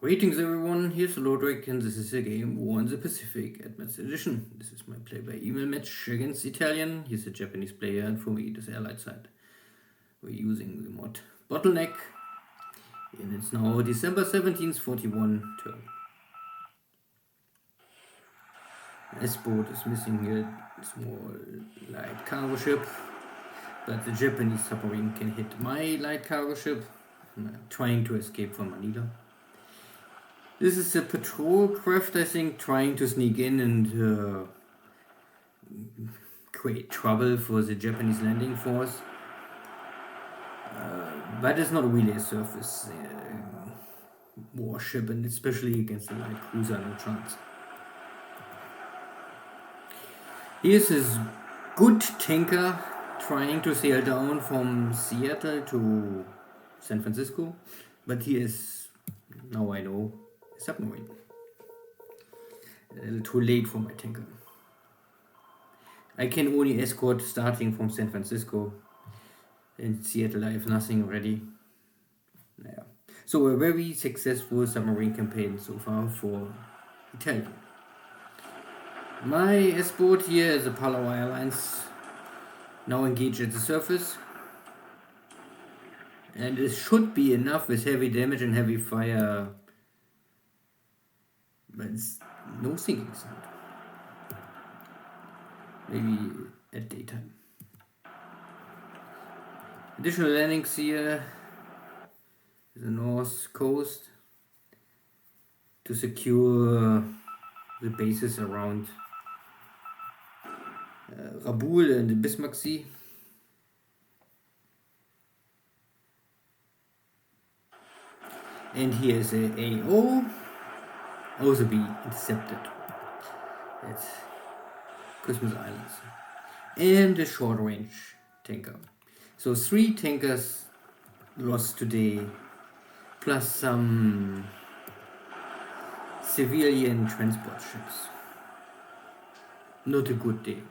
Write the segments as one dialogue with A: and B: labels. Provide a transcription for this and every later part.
A: Greetings everyone, here's Lodrik and this is a game War in the Pacific Advanced Edition. This is my play-by-email match against Italien. He's a Japanese player and for me it is Allied side. We're using the mod Bottleneck and it's now December 17th, 41 turn. S-boat is missing a small light cargo ship, but the Japanese submarine can hit my light cargo ship. I'm trying to escape from Manila. This is a patrol craft, I think, trying to sneak in and create trouble for the Japanese landing force. But it's not really a surface warship, and especially against a light cruiser, no chance. Here's his good tanker trying to sail down from Seattle to San Francisco, but he is, now I know, a submarine. A little too late for my tanker. I can only escort starting from San Francisco. In Seattle I have nothing ready. Yeah. So a very successful submarine campaign so far for Italien. My S-boat here is a Palawan Airlines, now engaged at the surface. And it should be enough with heavy damage and heavy fire. But it's no sinking sound. Maybe at daytime. Additional landings here, the north coast, to secure the bases around Rabaul and the Bismarck Sea. And here is a AO, also be intercepted at Christmas Islands. And a short range tanker. So 3 tankers lost today, plus some civilian transport ships. Not a good day.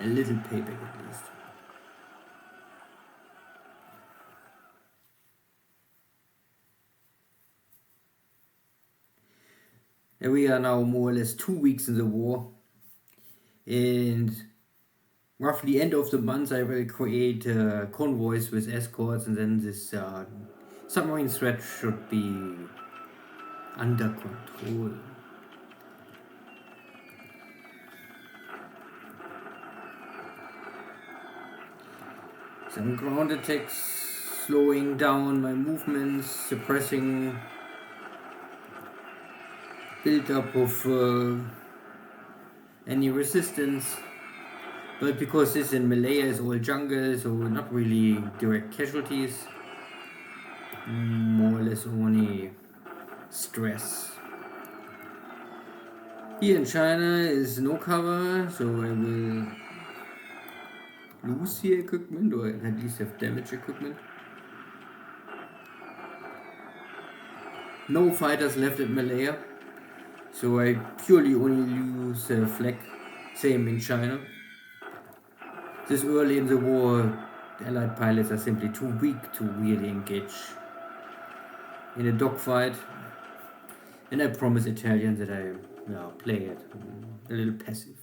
A: A little payback at least. And we are now more or less 2 weeks in the war. And roughly end of the month I will create convoys with escorts, and then this submarine threat should be under control. Some ground attacks slowing down my movements, suppressing build up of any resistance. But because this in Malaya is all jungle, so not really direct casualties, more or less only stress. Here in China is no cover, so I will lose the equipment, or at least have damaged equipment. No fighters left at Malaya, so I purely only use flag, same in China. This early in the war, Allied pilots are simply too weak to really engage in a dogfight. And I promise Italians that I play it a little passive.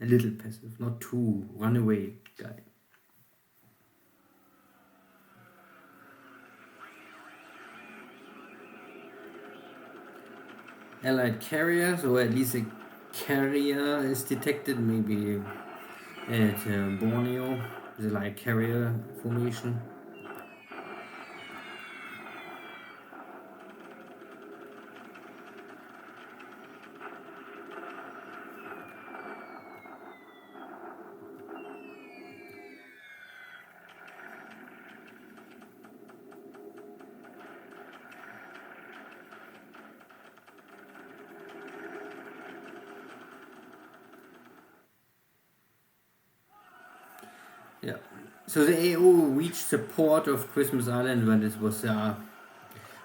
A: A little passive, not too runaway guy. Allied carriers, or at least a carrier is detected, maybe at Borneo, the light carrier formation. Yeah, so the AO reached the port of Christmas Island when it was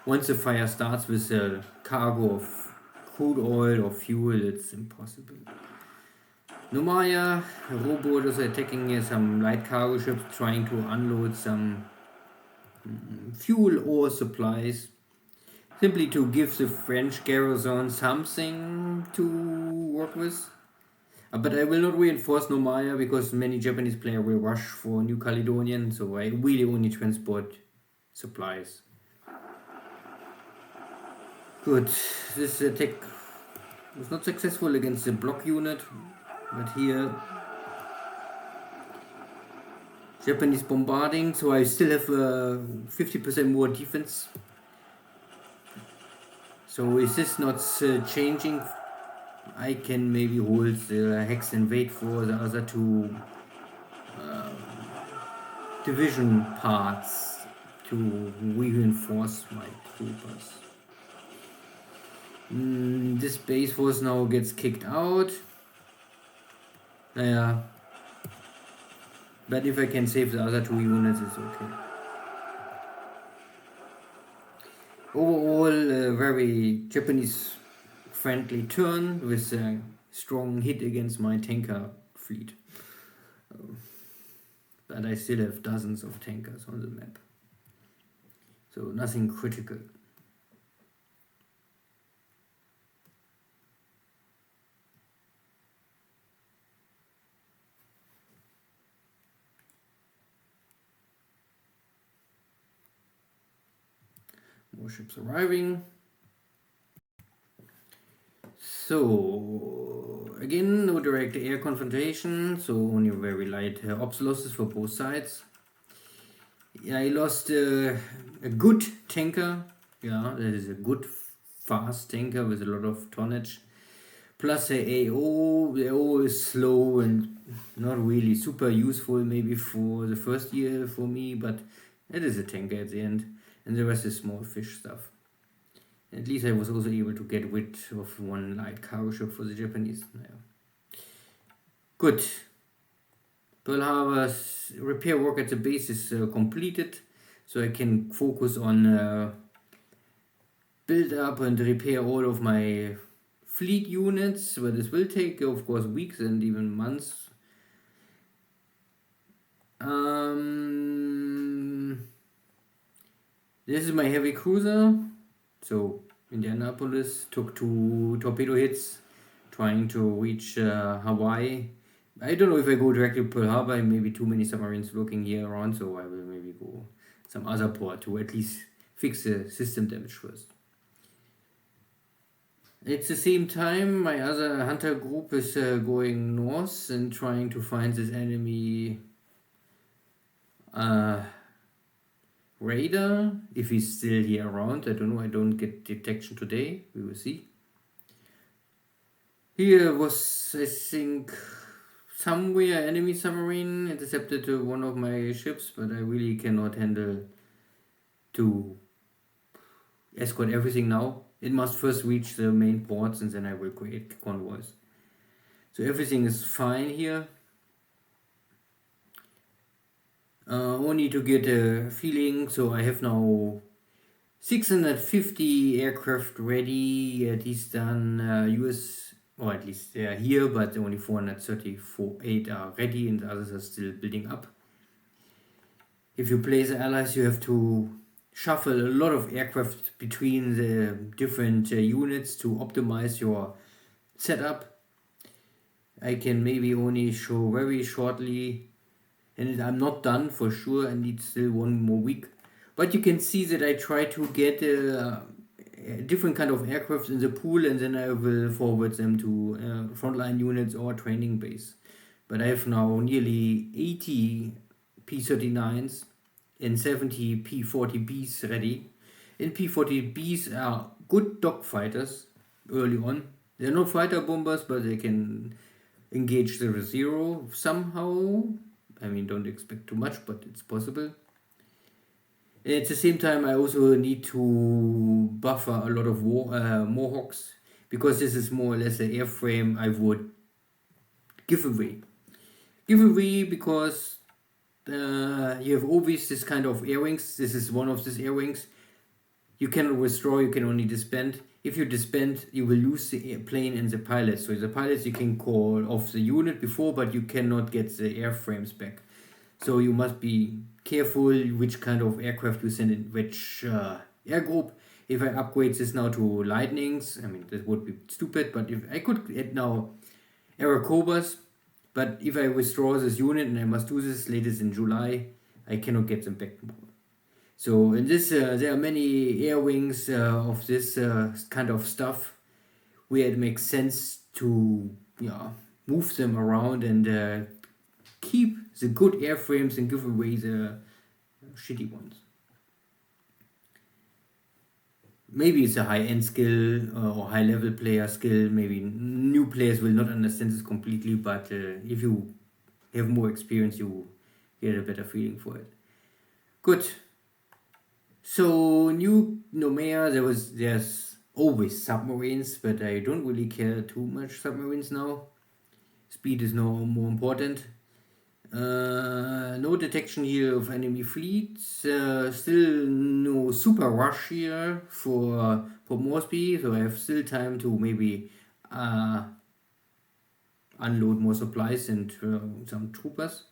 A: once the fire starts with a cargo of crude oil or fuel, it's impossible. Nomaya, a rowboat is attacking some light cargo ships, trying to unload some fuel or supplies, simply to give the French garrison something to work with. But I will not reinforce Nomaya because many Japanese players will rush for New Caledonian, so I really only transport supplies. Good, this attack was not successful against the block unit, but here Japanese bombarding, so I still have 50% more defense. So is this not changing? I can maybe hold the hex and wait for the other two division parts to reinforce my troopers. This base force now gets kicked out. Naja. But if I can save the other 2 units, it's okay. Overall, a very Japanese friendly turn with a strong hit against my tanker fleet. But I still have dozens of tankers on the map. So nothing critical. More ships arriving. So again, no direct air confrontation, so only very light ops losses for both sides. Yeah, I lost a good tanker. Yeah, that is a good fast tanker with a lot of tonnage. Plus a AO. The AO is slow and not really super useful maybe for the first year for me, but it is a tanker at the end. And the rest is small fish stuff. At least I was also able to get rid of 1 light cargo ship for the Japanese. Yeah. Good. Pearl Harbor's repair work at the base is completed, so I can focus on build up and repair all of my fleet units, but this will take, of course, weeks and even months. This is my heavy cruiser. So Indianapolis took 2 torpedo hits trying to reach Hawaii. I don't know if I go directly to Pearl Harbor, maybe too many submarines looking here around, so I will maybe go some other port to at least fix the system damage first. At the same time, my other hunter group is going north and trying to find this enemy radar, if he's still here around. I don't know, I don't get detection today, we will see. Here was, I think, somewhere enemy submarine intercepted one of my ships, but I really cannot handle to escort everything now. It must first reach the main ports and then I will create convoys. So everything is fine here. Only to get a feeling, so I have now 650 aircraft ready, at least done US, or at least they are here, but only 438 are ready and the others are still building up. If you play the allies, you have to shuffle a lot of aircraft between the different units to optimize your setup. I can maybe only show very shortly, and I'm not done for sure. I need still 1 more week. But you can see that I try to get a different kind of aircraft in the pool, and then I will forward them to frontline units or training base. But I have now nearly 80 P-39s and 70 P-40Bs ready. And P-40Bs are good dogfighters early on. They're not fighter bombers, but they can engage the zero somehow. I mean, don't expect too much, but it's possible. At the same time, I also need to buffer a lot of Mohawks, because this is more or less an airframe I would give away. Give away because you have always this kind of air wings. This is one of these air wings. You cannot withdraw, you can only disband. If you disband, you will lose the plane and the pilots. So the pilots you can call off the unit before, but you cannot get the airframes back. So you must be careful which kind of aircraft you send in which air group. If I upgrade this now to Lightnings, I mean, this would be stupid, but if I could add now Aerocobras, but if I withdraw this unit and I must do this latest in July, I cannot get them back more. So in this, there are many air wings of this kind of stuff where it makes sense to move them around and keep the good airframes and give away the shitty ones. Maybe it's a high-end skill or high-level player skill. Maybe new players will not understand this completely, but if you have more experience, you get a better feeling for it. Good. So new Nomea, there's always submarines, but I don't really care too much submarines now. Speed is now more important. No detection here of enemy fleets. Still no super rush here for Moresby, so I have still time to maybe unload more supplies and some troopers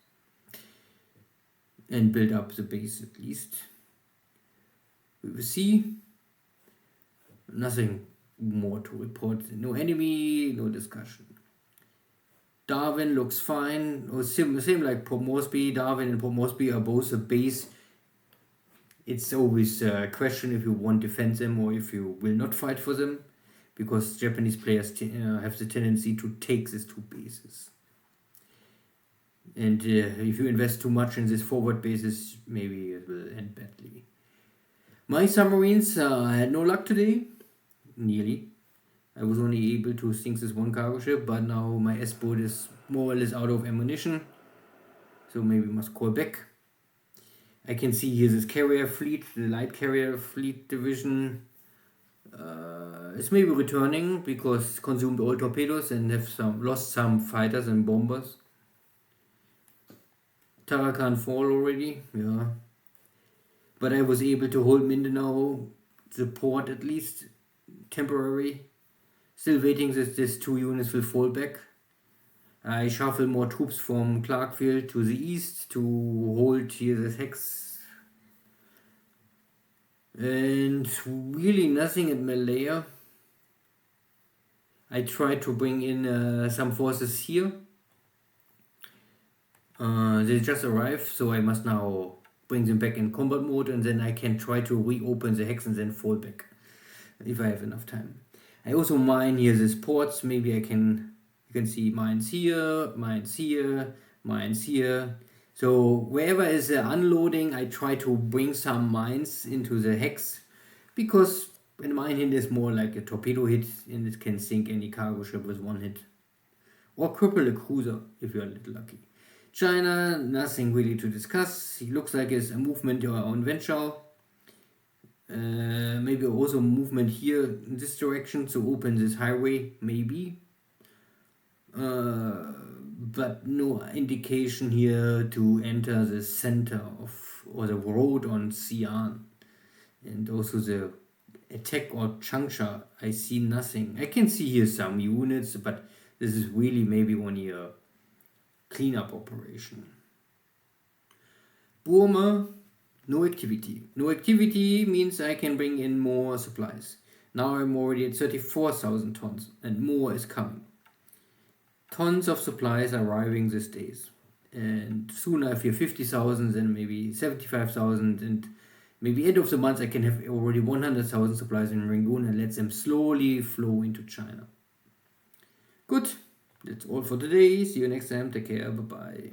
A: and build up the base at least. We will see. Nothing more to report. No enemy, no discussion. Darwin looks fine. Or same like Port Moresby. Darwin and Port Moresby are both a base. It's always a question if you want to defend them or if you will not fight for them, because Japanese players have the tendency to take these two bases. And if you invest too much in these forward bases, maybe it will end badly. My submarines had no luck today. Nearly. I was only able to sink this one cargo ship, but now my S-boat is more or less out of ammunition. So maybe must call back. I can see here this carrier fleet, the light carrier fleet division. It's maybe returning because consumed all torpedoes and have lost some fighters and bombers. Tarakan fall already, yeah. But I was able to hold Mindanao, the port at least, temporary. Still waiting that these two units will fall back. I shuffle more troops from Clarkfield to the east to hold here the hex. And really nothing at Malaya. I tried to bring in some forces here. They just arrived, so I must now bring them back in combat mode, and then I can try to reopen the hex and then fall back if I have enough time. I also mine here these ports. Maybe you can see mines here, mines here, mines here. So wherever is unloading, I try to bring some mines into the hex, because a mine hit is more like a torpedo hit and it can sink any cargo ship with one hit. Or cripple a cruiser if you're a little lucky. China, nothing really to discuss. It looks like it's a movement on Venture. Maybe also movement here in this direction to open this highway, maybe. But no indication here to enter the center of or the road on Xi'an. And also the attack or Changsha, I see nothing. I can see here some units, but this is really maybe only a cleanup operation. Burma, no activity. No activity means I can bring in more supplies. Now I'm already at 34,000 tons and more is coming. Tons of supplies are arriving these days. And soon I have here 50,000 and maybe 75,000, and maybe end of the month I can have already 100,000 supplies in Rangoon and let them slowly flow into China. Good. That's all for today. See you next time. Take care. Bye-bye.